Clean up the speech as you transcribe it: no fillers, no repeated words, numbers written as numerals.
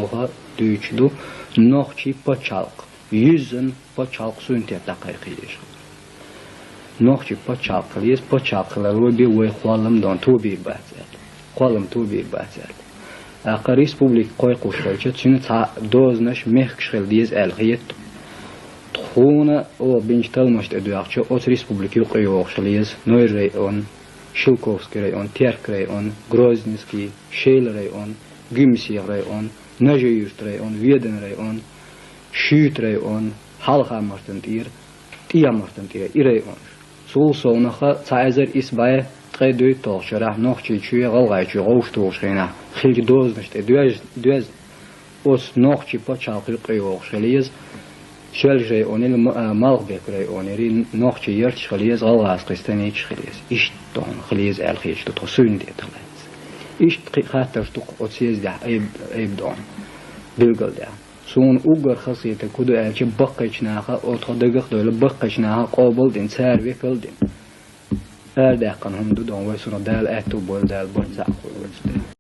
oha düçlü nohçi paçalk. Yüzün paçalk süntet dakikiymiş. Nohçi paçalkıyız. Paçalkları bir way kualımdan tubi bahset. Kualım tubi bahset. Akar Respublik koy kuşlarca çünkü doznaş mehkşel diyiz elhiyet. Tuhuna o binçtalmış ediyakça ot Respublik yuqayuqşalıyız. Noy rayon, Shilkovski rayon, Terk rayon, Groznyski, Sheyl rayon, Gümsiy rayon, Najyurt rayon, Veden rayon, Şüt rayon, Halhamartantir, Tiyamartantir rayon. Sol soğunaqa çayzer isbay قيدوي توشرح نوخشي شوي غلغايشي غوشتوشينا خلق دوزنشت دوز اوس نوخشي بچاقي قيوخشليز شلجي اونيل مالغ بكري اونيري نوخشي يرتش خليز غلغاس قستنيش خليز اشتون خليز الخيش تو سوين دي تلز اشت خاطر تو اوتسيز ده ايب دون بلغل ده سون اوغر خاصيته كودو الچ بقچناخه اوتودغخ دول بقچناخه قابل دين سيرفي فيلدين Erdekan hundu don ve sonra del etu bol del bol zakul.